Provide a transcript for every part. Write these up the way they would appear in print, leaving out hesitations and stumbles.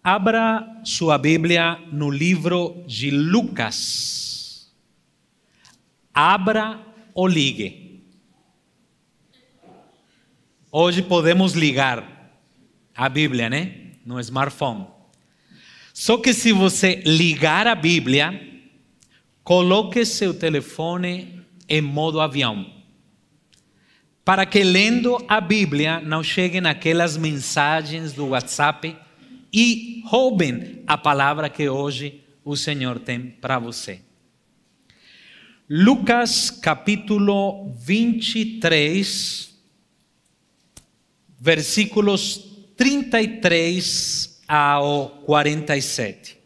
Abra sua Bíblia no livro de Lucas. Abra ou ligue. Hoje podemos ligar a Bíblia, né? No smartphone. Só que se você ligar a Bíblia, coloque seu telefone em modo avião, para que lendo a Bíblia não cheguem aquelas mensagens do WhatsApp e roubem a palavra que hoje o Senhor tem para você. Lucas capítulo 23, versículos 33 ao 47.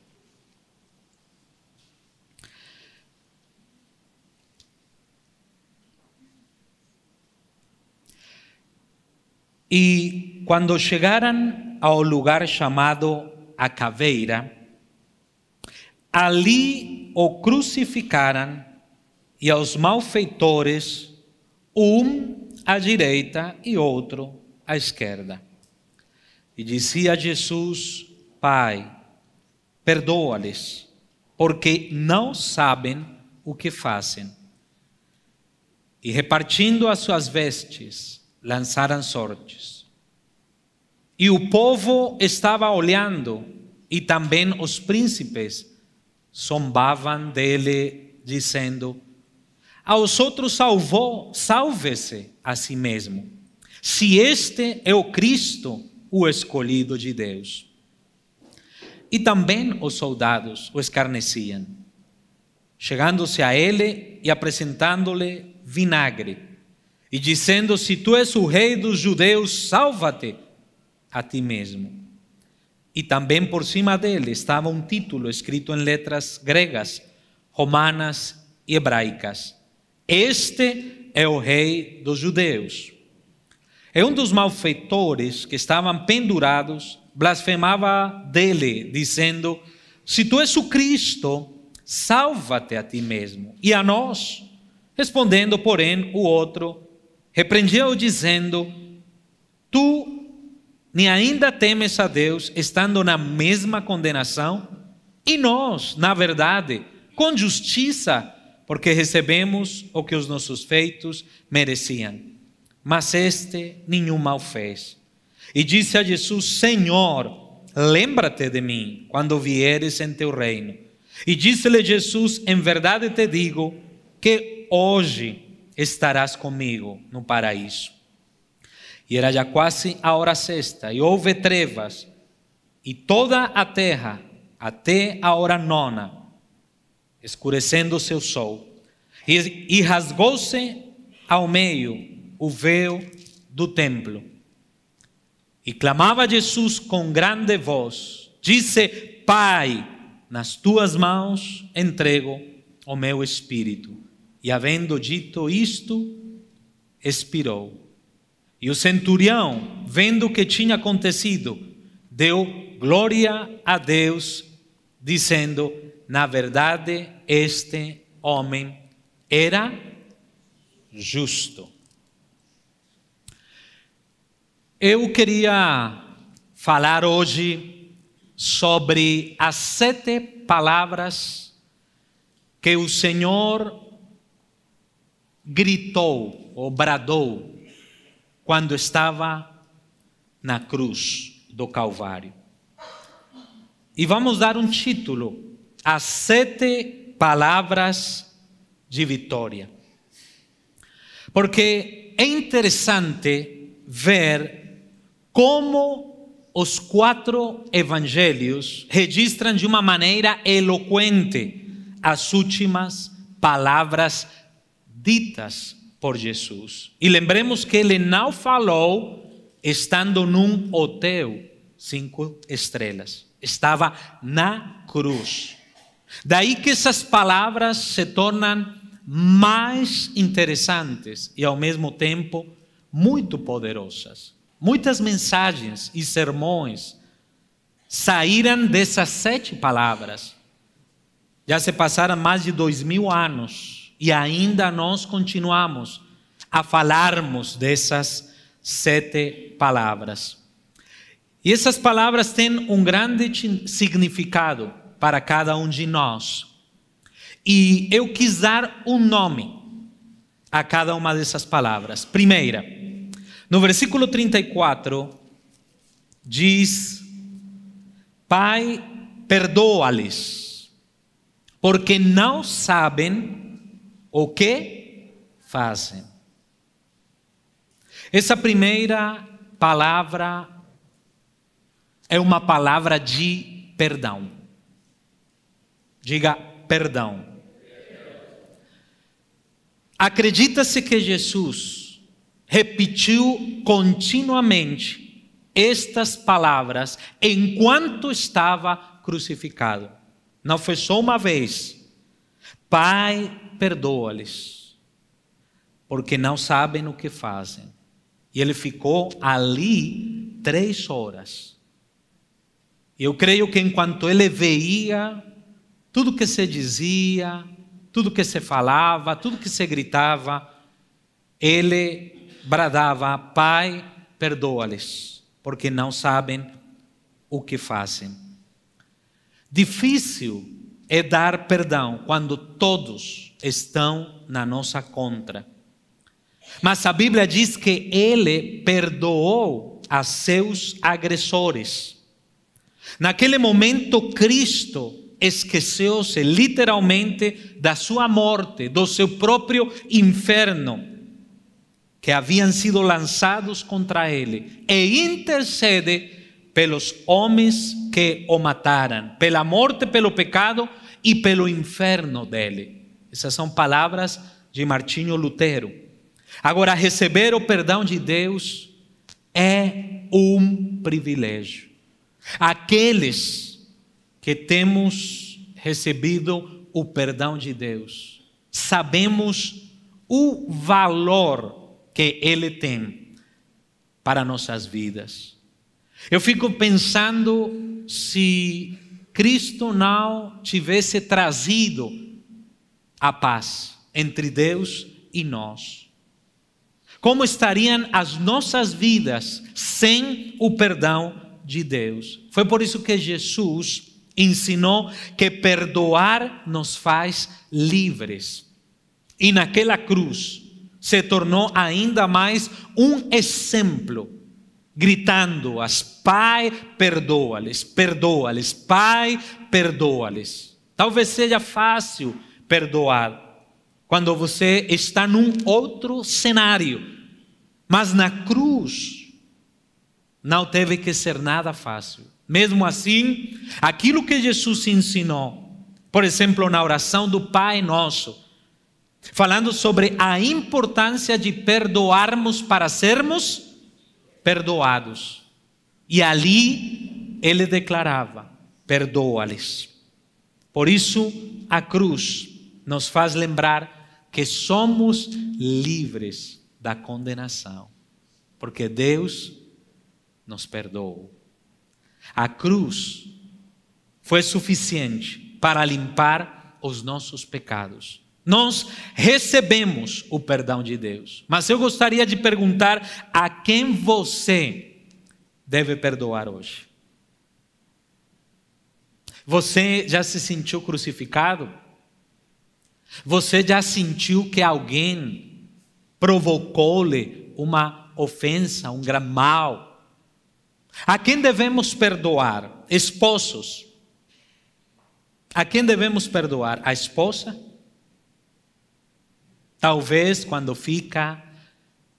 E quando chegaram ao lugar chamado a Caveira, ali o crucificaram e aos malfeitores, um à direita e outro à esquerda. E dizia Jesus: Pai, perdoa-lhes, porque não sabem o que fazem. E repartindo as suas vestes, lançaram sortes. E o povo estava olhando, e também os príncipes zombavam dele, dizendo: aos outros salvou, salve-se a si mesmo, se este é o Cristo, o escolhido de Deus. E também os soldados o escarneciam, chegando-se a ele e apresentando-lhe vinagre, e dizendo: se tu és o rei dos judeus, salva-te a ti mesmo. E também por cima dele estava um título escrito em letras gregas, romanas e hebraicas: este é o rei dos judeus. E um dos malfeitores que estavam pendurados blasfemava dele, dizendo: se tu és o Cristo, salva-te a ti mesmo e a nós. Respondendo, porém, o outro repreendeu, dizendo: tu nem ainda temes a Deus, estando na mesma condenação? E nós, na verdade, com justiça, porque recebemos o que os nossos feitos mereciam. Mas este nenhum mal fez. E disse a Jesus: Senhor, lembra-te de mim quando vieres em teu reino. E disse-lhe Jesus: em verdade te digo que hoje estarás comigo no paraíso. E era já quase a hora sexta, e houve trevas, e toda a terra, até a hora nona, escurecendo-se o sol, e rasgou-se ao meio o véu do templo. E clamava Jesus com grande voz, disse: Pai, nas tuas mãos entrego o meu espírito. E havendo dito isto, expirou. E o centurião, vendo o que tinha acontecido, deu glória a Deus, dizendo: na verdade, este homem era justo. Eu queria falar hoje sobre as 7 palavras que o Senhor gritou ou bradou quando estava na cruz do Calvário. E vamos dar um título: as 7 palavras de vitória. Porque é interessante ver como os 4 evangelhos registram de uma maneira eloquente as últimas palavras ditas por Jesus. E lembremos que ele não falou estando num hotel 5 estrelas. Estava na cruz. Daí que essas palavras se tornam mais interessantes e ao mesmo tempo muito poderosas. Muitas mensagens e sermões saíram dessas 7 palavras. Já se passaram mais de 2000 anos e ainda nós continuamos a falarmos dessas 7 palavras. E essas palavras têm um grande significado para cada um de nós. E eu quis dar um nome a cada uma dessas palavras. Primeira, no versículo 34, diz: Pai, perdoa-lhes, porque não sabem o que fazem. Essa primeira palavra é uma palavra de perdão. Diga perdão. Acredita-se que Jesus repetiu continuamente estas palavras enquanto estava crucificado. Não foi só uma vez. Pai, perdoa-lhes, porque não sabem o que fazem. E ele ficou ali 3 horas. Eu creio que enquanto ele veia tudo que se dizia, tudo que se falava, tudo que se gritava, ele bradava: Pai, perdoa-lhes, porque não sabem o que fazem. Difícil é dar perdão quando todos estão na nossa contra. Mas a Bíblia diz que ele perdoou a seus agressores. Naquele momento, Cristo esqueceu-se literalmente da sua morte, do seu próprio inferno, que haviam sido lançados contra ele, e intercede pelos homens que o mataram, pela morte, pelo pecado e pelo inferno dele. Essas são palavras de Martinho Lutero. Agora, receber o perdão de Deus é um privilégio. Aqueles que temos recebido o perdão de Deus, sabemos o valor que Ele tem para nossas vidas. Eu fico pensando, se Cristo não tivesse trazido a paz entre Deus e nós, como estariam as nossas vidas sem o perdão de Deus? Foi por isso que Jesus ensinou que perdoar nos faz livres. E naquela cruz se tornou ainda mais um exemplo, gritando-as: Pai, perdoa-lhes, perdoa-lhes, Pai, perdoa-lhes. Talvez seja fácil perdoar quando você está num outro cenário, mas na cruz não teve que ser nada fácil. Mesmo assim, aquilo que Jesus ensinou, por exemplo, na oração do Pai Nosso, falando sobre a importância de perdoarmos para sermos perdoados. E ali ele declarava: perdoa-lhes. Por isso, a cruz nos faz lembrar que somos livres da condenação, porque Deus nos perdoou. A cruz foi suficiente para limpar os nossos pecados. Nós recebemos o perdão de Deus. Mas eu gostaria de perguntar: a quem você deve perdoar hoje? Você já se sentiu crucificado? Você já sentiu que alguém provocou-lhe uma ofensa, um grande mal? A quem devemos perdoar? Esposos. A quem devemos perdoar? A esposa? Talvez quando fica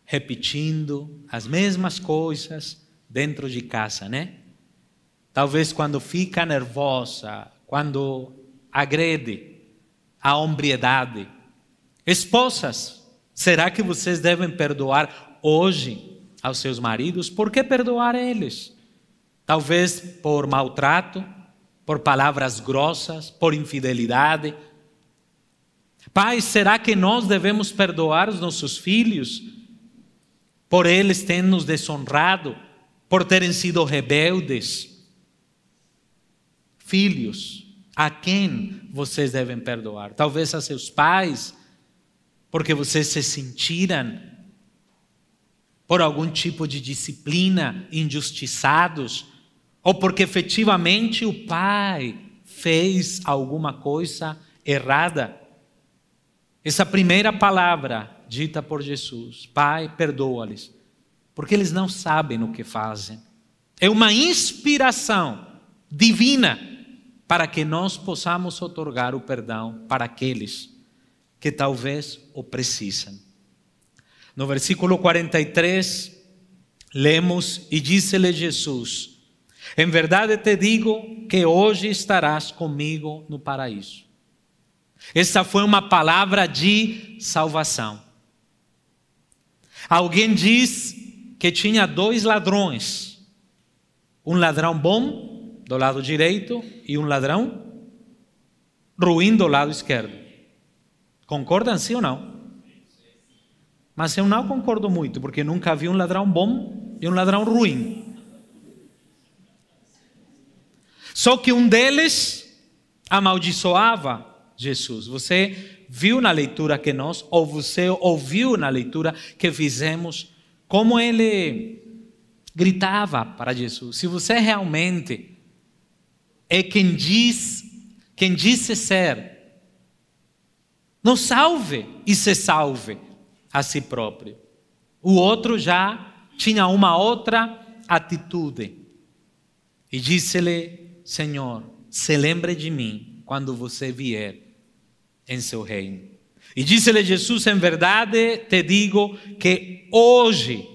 repetindo as mesmas coisas dentro de casa, né? Talvez quando fica nervosa, quando agrede a hombridade. Esposas, será que vocês devem perdoar hoje aos seus maridos? Por que perdoar eles? Talvez por maltrato, por palavras grossas, por infidelidade. Pais, será que nós devemos perdoar os nossos filhos por eles terem nos desonrado, por terem sido rebeldes? Filhos, a quem vocês devem perdoar? Talvez a seus pais, porque vocês se sentiram por algum tipo de disciplina injustiçados, ou porque efetivamente o pai fez alguma coisa errada. Essa primeira palavra dita por Jesus, Pai, perdoa-lhes, porque eles não sabem o que fazem. É uma inspiração divina para que nós possamos otorgar o perdão para aqueles que talvez o precisam. No versículo 43, lemos, e disse-lhe Jesus, em verdade te digo que hoje estarás comigo no paraíso. Essa foi uma palavra de salvação. Alguém diz que tinha 2 ladrões. Um ladrão bom do lado direito e um ladrão ruim do lado esquerdo. Concordam sim ou não? Mas eu não concordo muito, porque nunca vi um ladrão bom e um ladrão ruim. Só que um deles amaldiçoava Jesus. Você viu na leitura que nós, ou você ouviu na leitura que fizemos, como ele gritava para Jesus. Se você realmente é quem disse ser, não salve e se salve a si próprio. O outro já tinha uma outra atitude. E disse-lhe, Senhor, se lembre de mim quando você vier em seu reino. E disse-lhe Jesus, em verdade te digo que hoje,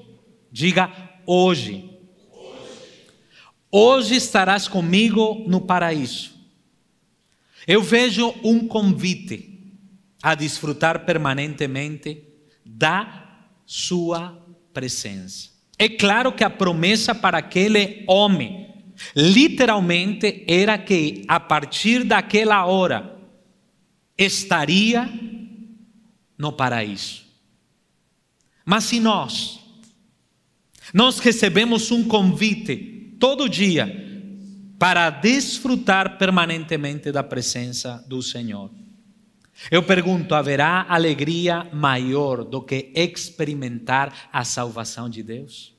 diga hoje, hoje estarás comigo no paraíso. Eu vejo um convite a desfrutar permanentemente da sua presença. É claro que a promessa para aquele homem, literalmente, era que a partir daquela hora estaria no paraíso. Mas se nós recebemos um convite todo dia para desfrutar permanentemente da presença do Senhor, eu pergunto, haverá alegria maior do que experimentar a salvação de Deus?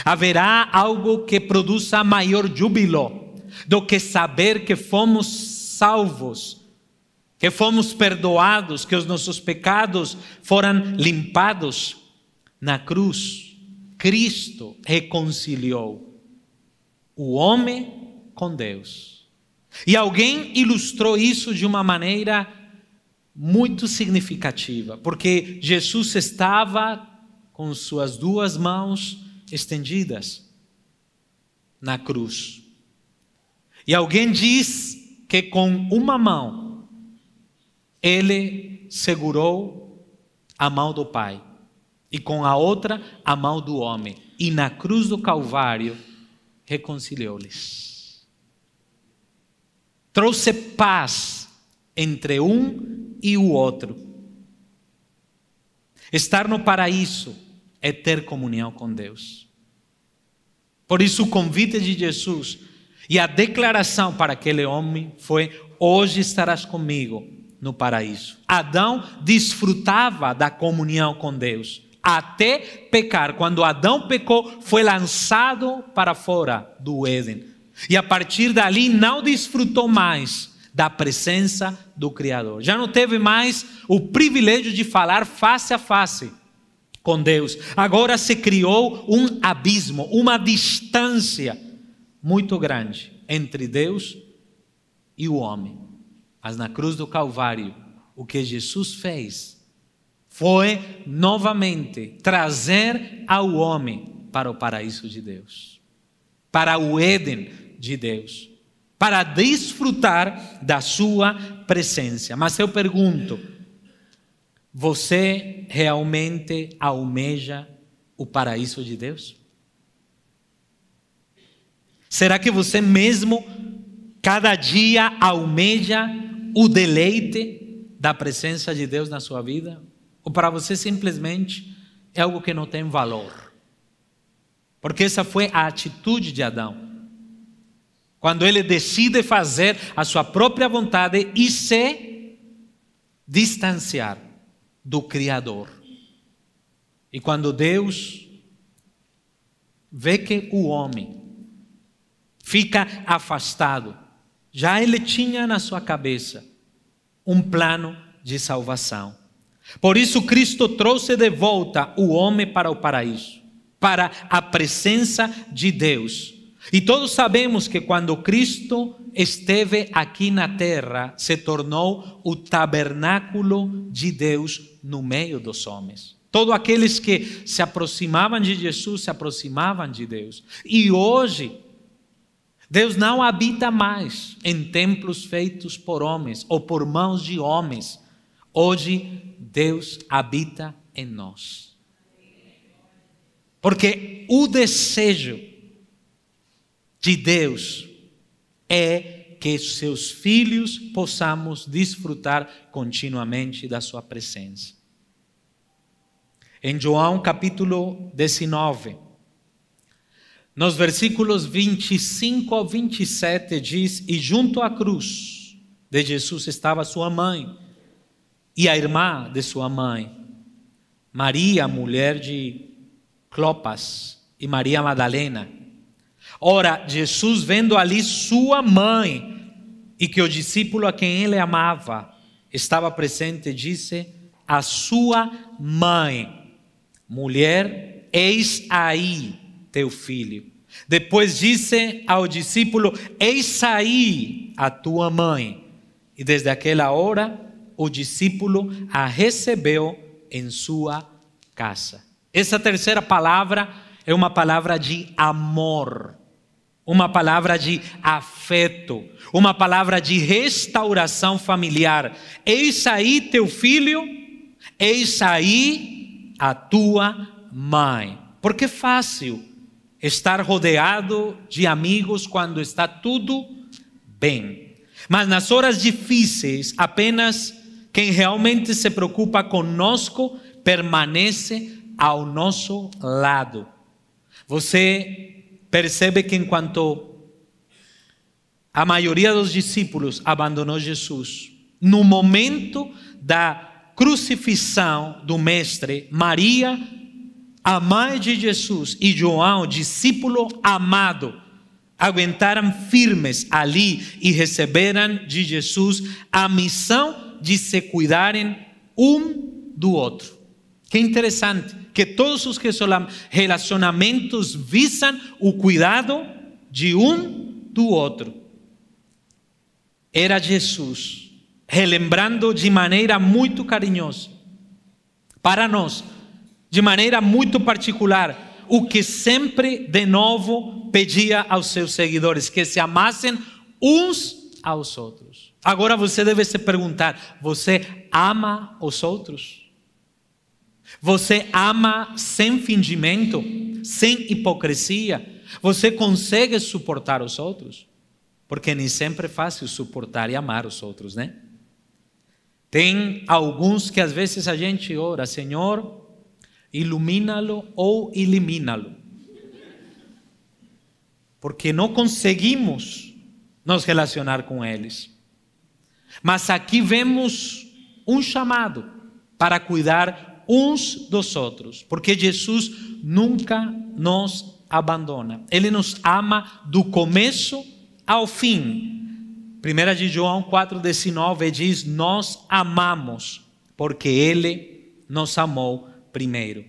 Haverá algo que produza maior júbilo do que saber que fomos salvos, que fomos perdoados, que os nossos pecados foram limpados na cruz? Cristo reconciliou o homem com Deus. E alguém ilustrou isso de uma maneira muito significativa, porque Jesus estava com suas 2 mãos estendidas na cruz. E alguém diz que com uma mão ele segurou a mão do Pai e com a outra a mão do homem, e na cruz do Calvário reconciliou-lhes. Trouxe paz entre um e o outro. Estar no paraíso é ter comunhão com Deus. Por isso o convite de Jesus e a declaração para aquele homem foi: hoje estarás comigo no paraíso. Adão desfrutava da comunhão com Deus até pecar. Quando Adão pecou, foi lançado para fora do Éden. E a partir dali não desfrutou mais da presença do Criador. Já não teve mais o privilégio de falar face a face com Deus. Agora se criou um abismo, uma distância muito grande entre Deus e o homem. Mas na cruz do Calvário, o que Jesus fez foi novamente trazer ao homem para o paraíso de Deus, para o Éden de Deus, para desfrutar da sua presença. Mas eu pergunto, você realmente almeja o paraíso de Deus? Será que você mesmo, cada dia, almeja o deleite da presença de Deus na sua vida? Ou para você simplesmente é algo que não tem valor? Porque essa foi a atitude de Adão. Quando ele decide fazer a sua própria vontade e se distanciar do Criador. E quando Deus vê que o homem fica afastado. Já ele tinha na sua cabeça um plano de salvação. Por isso Cristo trouxe de volta o homem para o paraíso, para a presença de Deus. E todos sabemos que quando Cristo esteve aqui na terra, se tornou o tabernáculo de Deus no meio dos homens. Todos aqueles que se aproximavam de Jesus se aproximavam de Deus. E hoje, Deus não habita mais em templos feitos por homens ou por mãos de homens. Hoje, Deus habita em nós. Porque o desejo de Deus é que seus filhos possamos desfrutar continuamente da sua presença. Em João capítulo 19, nos versículos 25 ao 27 diz: e junto à cruz de Jesus estava sua mãe e a irmã de sua mãe, Maria, mulher de Clopas, e Maria Madalena. Ora, Jesus, vendo ali sua mãe e que o discípulo a quem ele amava estava presente, disse à sua mãe: mulher, eis aí teu filho. Depois disse ao discípulo: eis aí a tua mãe. E desde aquela hora o discípulo a recebeu em sua casa. Essa terceira palavra é uma palavra de amor, uma palavra de afeto, uma palavra de restauração familiar. Eis aí teu filho, eis aí a tua mãe. Porque é fácil estar rodeado de amigos quando está tudo bem. Mas nas horas difíceis, apenas quem realmente se preocupa conosco permanece ao nosso lado. Você percebe que enquanto a maioria dos discípulos abandonou Jesus, no momento da crucifixão do Mestre, Maria, a mãe de Jesus, e João, discípulo amado, aguentaram firmes ali e receberam de Jesus a missão de se cuidarem um do outro. Que interessante que todos os relacionamentos visam o cuidado de um do outro. Era Jesus relembrando de maneira muito carinhosa para nós, de maneira muito particular, o que sempre de novo pedia aos seus seguidores: que se amassem uns aos outros. Agora você deve se perguntar: você ama os outros? Você ama sem fingimento, sem hipocrisia? Você consegue suportar os outros? Porque nem sempre é fácil suportar e amar os outros, né? Tem alguns que às vezes a gente ora: Senhor, ilumina-lo ou elimina-lo. Porque não conseguimos nos relacionar com eles. Mas aqui vemos um chamado para cuidar uns dos outros, porque Jesus nunca nos abandona. Ele nos ama do começo ao fim. 1 de João 4,19 diz: nós amamos porque Ele nos amou primeiro.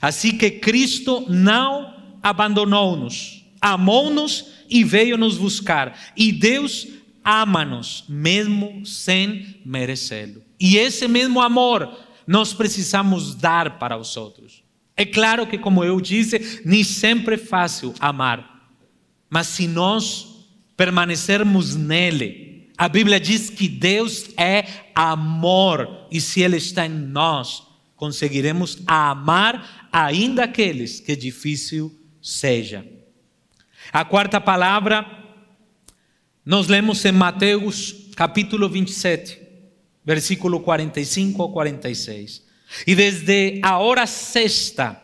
Assim que Cristo não abandonou-nos, amou-nos e veio nos buscar. E Deus ama-nos mesmo sem merecê-lo. E esse mesmo amor nós precisamos dar para os outros. É claro que, como eu disse, nem sempre é fácil amar. Mas se nós permanecermos nele, a Bíblia diz que Deus é amor. E se Ele está em nós, conseguiremos amar ainda aqueles que difícil seja. A quarta palavra nós lemos em Mateus capítulo 27. Versículo 45 ao 46. E desde a hora sexta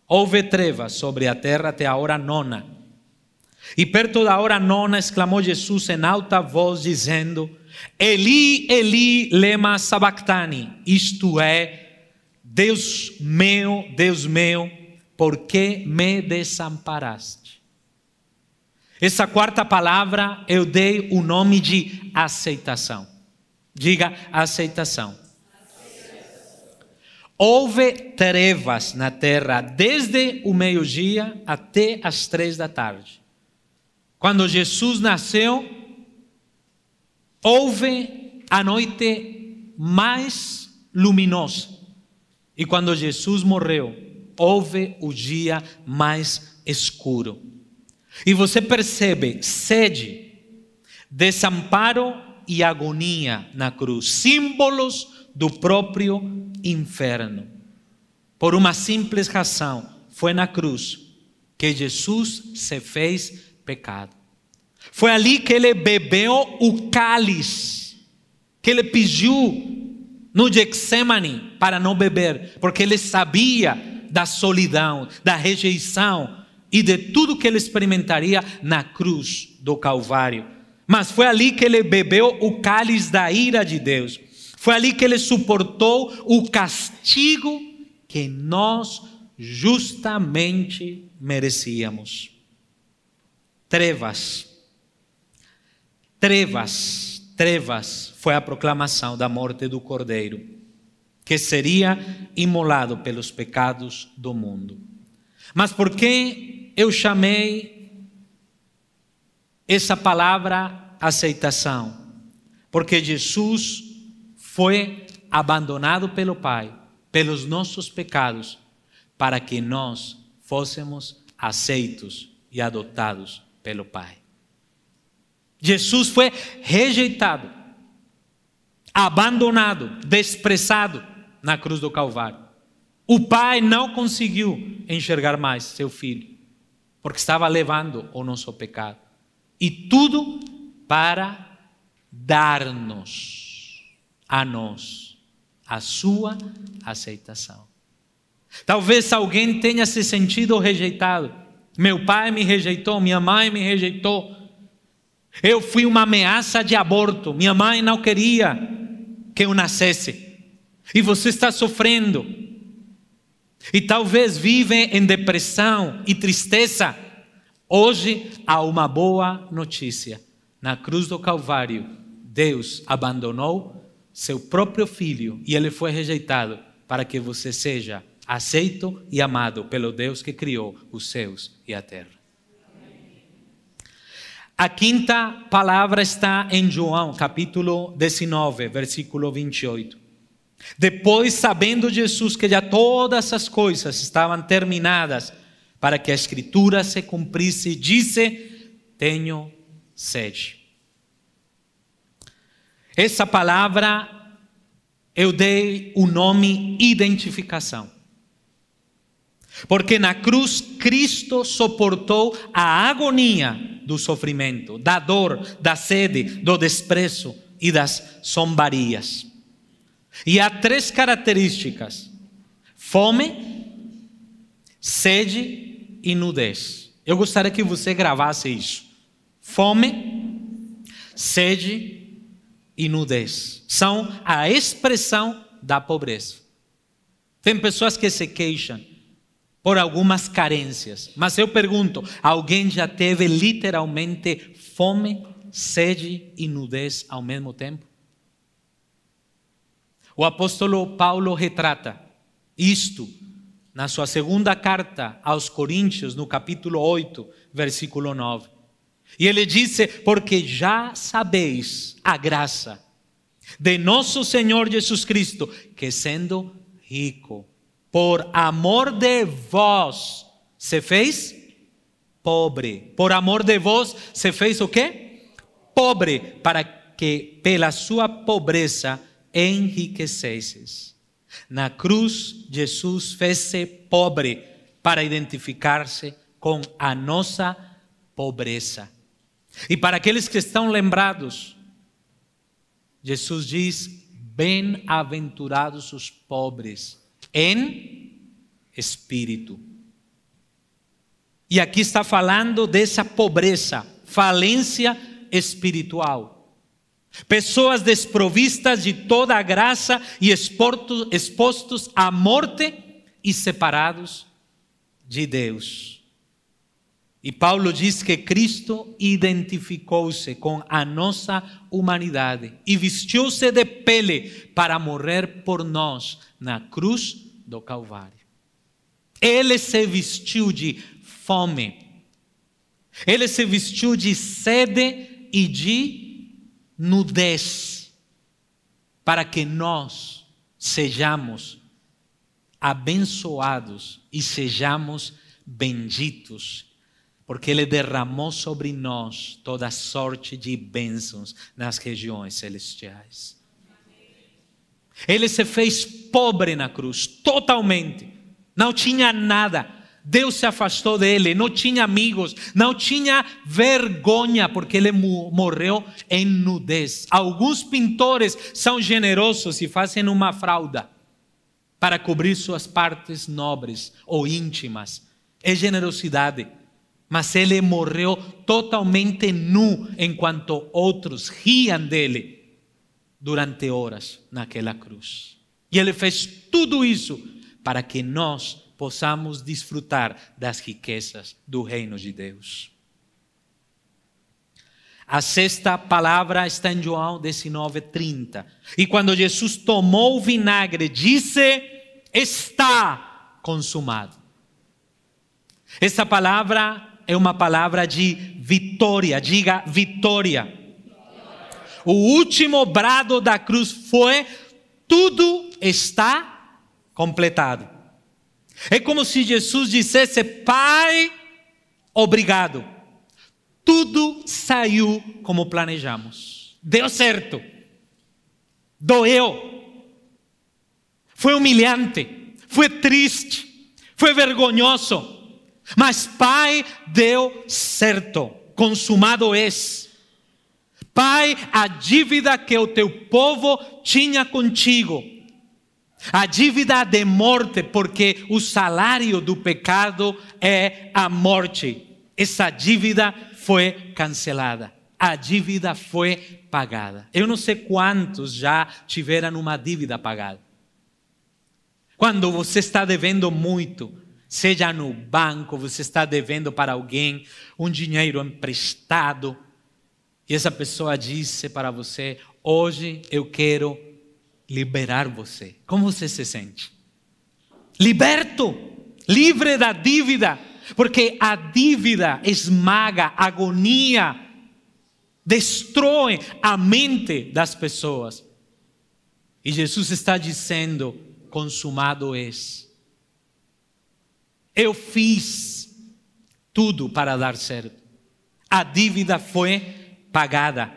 houve trevas sobre a terra até a hora nona. E perto da hora nona exclamou Jesus em alta voz, dizendo: Eli, Eli, lema sabachthani. Isto é: Deus meu, por que me desamparaste? Essa quarta palavra eu dei o nome de aceitação. Diga aceitação. Houve trevas na terra desde o meio-dia até as 3 da tarde. Quando Jesus nasceu, houve a noite mais luminosa. E quando Jesus morreu, houve o dia mais escuro. E você percebe sede, desamparo e agonia na cruz, símbolos do próprio inferno. Por uma simples razão, foi na cruz que Jesus se fez pecado. Foi ali que ele bebeu o cálice que ele pediu no Getsemane para não beber, porque ele sabia da solidão, da rejeição e de tudo que ele experimentaria na cruz do Calvário. Mas foi ali que ele bebeu o cálice da ira de Deus. Foi ali que ele suportou o castigo que nós justamente merecíamos. Trevas. Trevas foi a proclamação da morte do Cordeiro, que seria imolado pelos pecados do mundo. Mas por que eu chamei essa palavra aceitação? Porque Jesus foi abandonado pelo Pai, pelos nossos pecados, para que nós fôssemos aceitos e adotados pelo Pai. Jesus foi rejeitado, abandonado, desprezado na cruz do Calvário. O Pai não conseguiu enxergar mais seu Filho, porque estava levando o nosso pecado. E tudo para dar-nos a nós a sua aceitação. Talvez alguém tenha se sentido rejeitado. Meu pai me rejeitou, minha mãe me rejeitou. Eu fui uma ameaça de aborto. Minha mãe não queria que eu nascesse. E você está sofrendo. E talvez vive em depressão e tristeza. Hoje há uma boa notícia. Na cruz do Calvário, Deus abandonou seu próprio Filho e ele foi rejeitado para que você seja aceito e amado pelo Deus que criou os céus e a terra. A quinta palavra está em João, capítulo 19, versículo 28. Depois, sabendo Jesus que já todas as coisas estavam terminadas, para que a Escritura se cumprisse, disse: tenho sede. Essa palavra eu dei o nome identificação. Porque na cruz Cristo suportou a agonia do sofrimento, da dor, da sede, do desprezo e das zombarias. E há 3 características: fome, sede e nudez. Eu gostaria que você gravasse isso. Fome, sede e nudez são a expressão da pobreza. Tem pessoas que se queixam por algumas carências, mas eu pergunto: alguém já teve literalmente fome, sede e nudez ao mesmo tempo? O apóstolo Paulo retrata isto na sua segunda carta aos Coríntios, no capítulo 8, versículo 9. E ele disse: porque já sabeis a graça de nosso Senhor Jesus Cristo, que sendo rico, por amor de vós, se fez pobre. Por amor de vós, se fez o quê? Pobre, para que pela sua pobreza enriquecesses. Na cruz, Jesus fez-se pobre para identificar-se com a nossa pobreza. E para aqueles que estão lembrados, Jesus diz: bem-aventurados os pobres em espírito. E aqui está falando dessa pobreza, falência espiritual. Pessoas desprovistas de toda a graça e expostos à morte e separados de Deus. E Paulo diz que Cristo identificou-se com a nossa humanidade e vestiu-se de pele para morrer por nós na cruz do Calvário. Ele se vestiu de fome. Ele se vestiu de sede e de nudez para que nós sejamos abençoados e sejamos benditos, porque Ele derramou sobre nós toda sorte de bênçãos nas regiões celestiais. Ele se fez pobre na cruz, totalmente. Não tinha nada. Deus se afastou dele, não tinha amigos, não tinha vergonha, porque ele morreu em nudez. Alguns pintores são generosos e fazem uma fralda para cobrir suas partes nobres ou íntimas. É generosidade. Mas ele morreu totalmente nu, enquanto outros riam dele durante horas naquela cruz. E ele fez tudo isso para que nós possamos desfrutar das riquezas do reino de Deus. A sexta palavra está em João 19:30. E quando Jesus tomou o vinagre, disse: está consumado. Essa palavra é uma palavra de vitória. Diga vitória. O último brado da cruz foi: tudo está completado. É como se Jesus dissesse: Pai, obrigado. Tudo saiu como planejamos. Deu certo. Doeu. Foi humilhante. Foi triste. Foi vergonhoso. Mas Pai, deu certo. Consumado é. Pai, a dívida que o teu povo tinha contigo, a dívida de morte, porque o salário do pecado é a morte. Essa dívida foi cancelada. A dívida foi pagada. Eu não sei quantos já tiveram uma dívida pagada. Quando você está devendo muito, seja no banco, você está devendo para alguém um dinheiro emprestado, e essa pessoa disse para você: hoje eu quero liberar você. Como você se sente? Liberto, livre da dívida, porque a dívida esmaga, agonia, destrói a mente das pessoas. E Jesus está dizendo: consumado é. Eu fiz tudo para dar certo. A dívida foi pagada.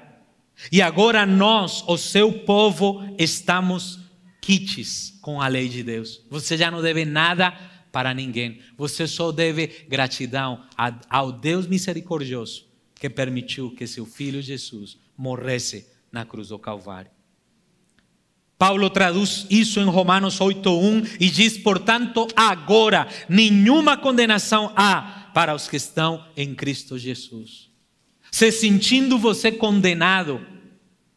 E agora nós, o seu povo, estamos quites com a lei de Deus. Você já não deve nada para ninguém. Você só deve gratidão ao Deus misericordioso que permitiu que seu filho Jesus morresse na cruz do Calvário. Paulo traduz isso em Romanos 8:1 e diz: portanto, agora nenhuma condenação há para os que estão em Cristo Jesus. Se sentindo você condenado,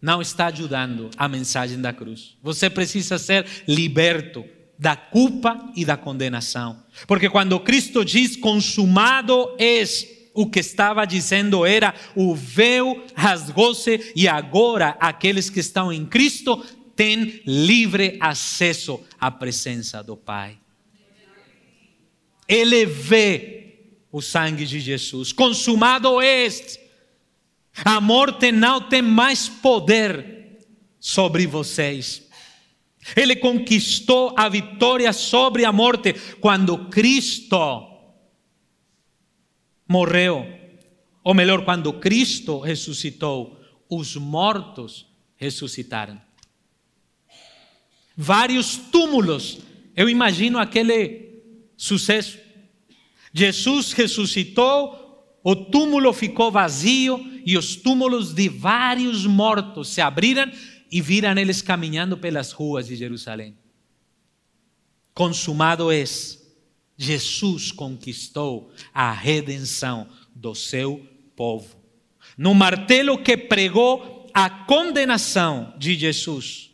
não está ajudando a mensagem da cruz. Você precisa ser liberto da culpa e da condenação. Porque quando Cristo diz consumado é, o que estava dizendo era: o véu rasgou-se e agora aqueles que estão em Cristo têm livre acesso à presença do Pai. Ele vê o sangue de Jesus. Consumado é. A morte não tem mais poder sobre vocês. Ele conquistou a vitória sobre a morte quando Cristo morreu. Ou melhor, quando Cristo ressuscitou, os mortos ressuscitaram. Vários túmulos. Eu imagino aquele sucesso. Jesus ressuscitou, o túmulo ficou vazio e os túmulos de vários mortos se abriram e viram eles caminhando pelas ruas de Jerusalém. Consumado é. Jesus conquistou a redenção do seu povo. No martelo que pregou a condenação de Jesus,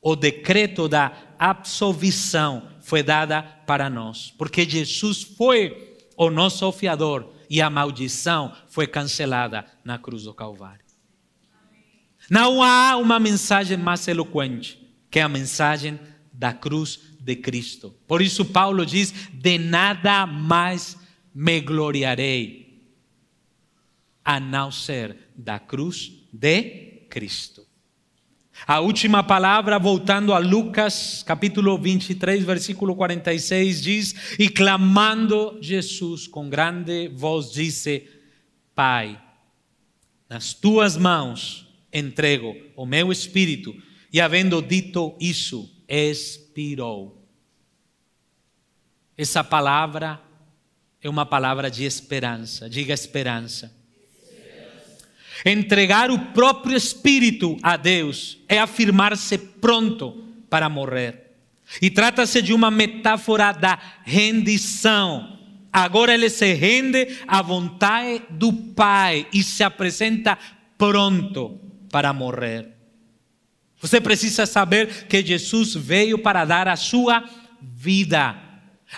o decreto da absolvição foi dada para nós, porque Jesus foi o nosso fiador e a maldição foi cancelada na cruz do Calvário. Não há uma mensagem mais eloquente que a mensagem da cruz de Cristo. Por isso Paulo diz, de nada mais me gloriarei, a não ser da cruz de Cristo. A última palavra, voltando a Lucas, capítulo 23, versículo 46, diz, e clamando Jesus com grande voz, disse, Pai, nas tuas mãos entrego o meu espírito. E havendo dito isso, expirou. Essa palavra é uma palavra de esperança. Diga esperança. Entregar o próprio espírito a Deus é afirmar-se pronto para morrer. E trata-se de uma metáfora da rendição. Agora ele se rende à vontade do Pai e se apresenta pronto para morrer. Você precisa saber que Jesus veio para dar a sua vida.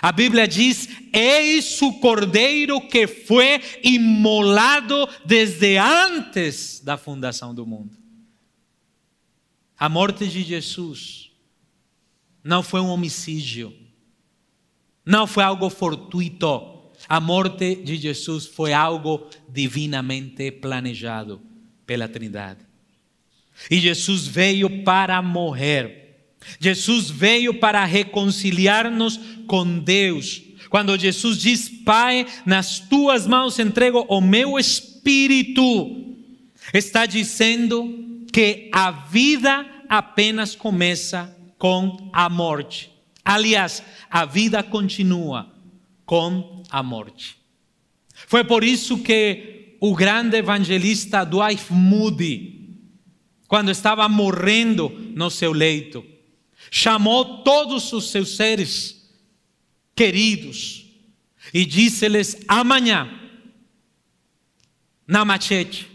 A Bíblia diz, eis o Cordeiro que foi imolado desde antes da fundação do mundo. A morte de Jesus não foi um homicídio, não foi algo fortuito. A morte de Jesus foi algo divinamente planejado pela Trindade. E Jesus veio para morrer. Jesus veio para reconciliar-nos com Deus. Quando Jesus diz, Pai, nas tuas mãos entrego o meu espírito, está dizendo que a vida apenas começa com a morte. Aliás, a vida continua com a morte. Foi por isso que o grande evangelista Dwight Moody, quando estava morrendo no seu leito, chamou todos os seus seres queridos e disse-lhes, amanhã, na Machete,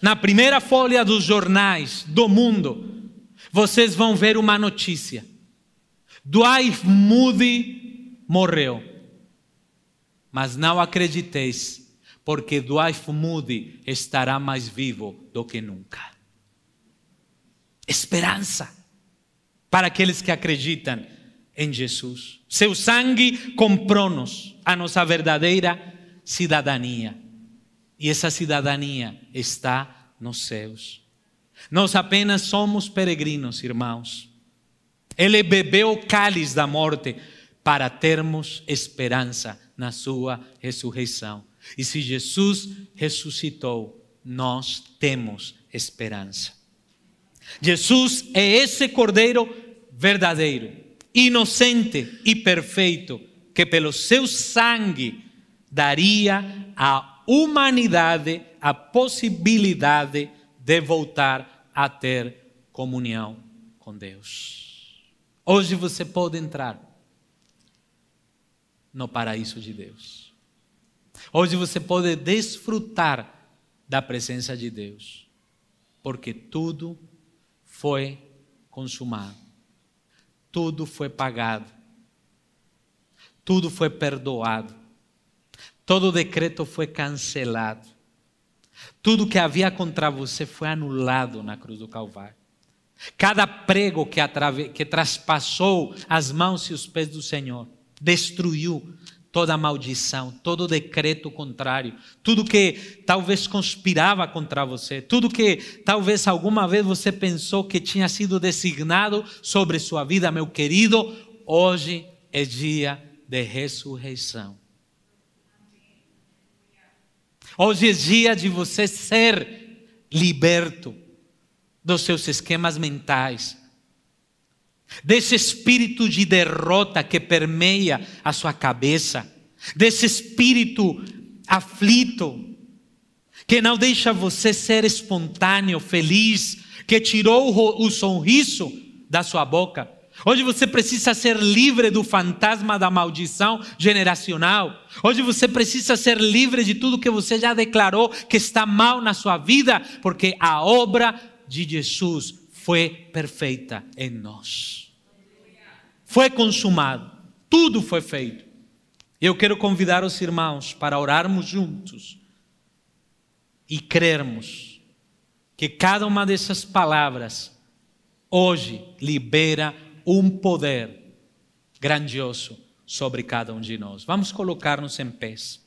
na primeira folha dos jornais do mundo, vocês vão ver uma notícia. Dwight Moody morreu. Mas não acrediteis, porque Dwight Moody estará mais vivo do que nunca. Esperança para aqueles que acreditam em Jesus. Seu sangue comprou-nos a nossa verdadeira cidadania. E essa cidadania está nos céus. Nós apenas somos peregrinos, irmãos. Ele bebeu o cálice da morte para termos esperança na sua ressurreição. E se Jesus ressuscitou, nós temos esperança. Jesus é esse Cordeiro verdadeiro, inocente e perfeito, que pelo seu sangue daria à humanidade a possibilidade de voltar a ter comunhão com Deus. Hoje você pode entrar no paraíso de Deus. Hoje você pode desfrutar da presença de Deus, porque tudo foi consumado, tudo foi pagado, tudo foi perdoado, todo decreto foi cancelado, tudo que havia contra você foi anulado na cruz do Calvário. Cada prego que traspassou as mãos e os pés do Senhor destruiu toda a maldição, todo decreto contrário, tudo que talvez conspirava contra você, tudo que talvez alguma vez você pensou que tinha sido designado sobre sua vida, meu querido, hoje é dia de ressurreição. Hoje é dia de você ser liberto dos seus esquemas mentais, desse espírito de derrota que permeia a sua cabeça, desse espírito aflito, que não deixa você ser espontâneo, feliz, que tirou o sorriso da sua boca. Hoje você precisa ser livre do fantasma da maldição generacional. Hoje você precisa ser livre de tudo que você já declarou que está mal na sua vida, porque a obra de Jesus foi perfeita em nós. Foi consumado, tudo foi feito. Eu quero convidar os irmãos para orarmos juntos e crermos que cada uma dessas palavras hoje libera um poder grandioso sobre cada um de nós. Vamos colocar-nos em pés.